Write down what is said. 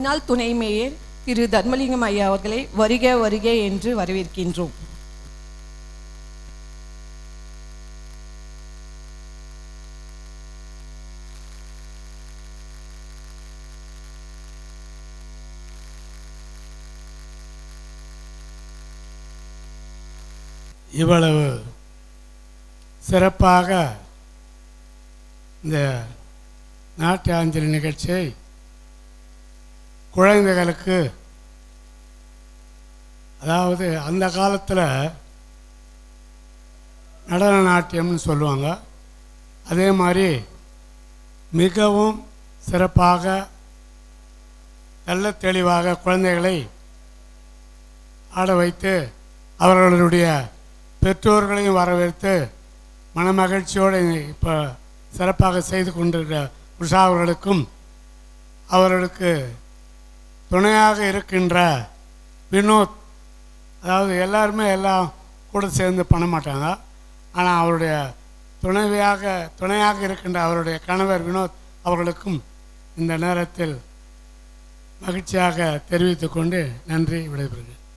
முன்னாள் துணை மேயர் திரு தர்மலிங்கம் ஐயா அவர்களை வருக வருக என்று வரவேற்கின்றோம். இவ்வளவு சிறப்பாக இந்த நாட்டியாஞ்சலி நிகழ்ச்சியை குழந்தைகளுக்கு, அதாவது அந்த காலத்தில் நடன நாட்டியம்னு சொல்லுவாங்க, அதே மாதிரி மிகவும் சிறப்பாக நல்ல தெளிவாக குழந்தைகளை ஆட வைத்து அவர்களுடைய பெற்றோர்களையும் வரவேற்று மனமகிழ்ச்சியோடு இப்போ சிறப்பாக செய்து கொண்டிருக்கிற உஷா அவர்களுக்கும், அவர்களுக்கு துணையாக இருக்கின்ற வினோத், அதாவது எல்லாருமே எல்லாம் கூட சேர்ந்து பண்ண மாட்டாங்க, ஆனால் அவருடைய துணையாக இருக்கின்ற அவருடைய கணவர் வினோத் அவர்களுக்கும் இந்த நேரத்தில் மகிழ்ச்சியாக தெரிவித்துக்கொண்டு நன்றி, விடைபெறுகிறேன்.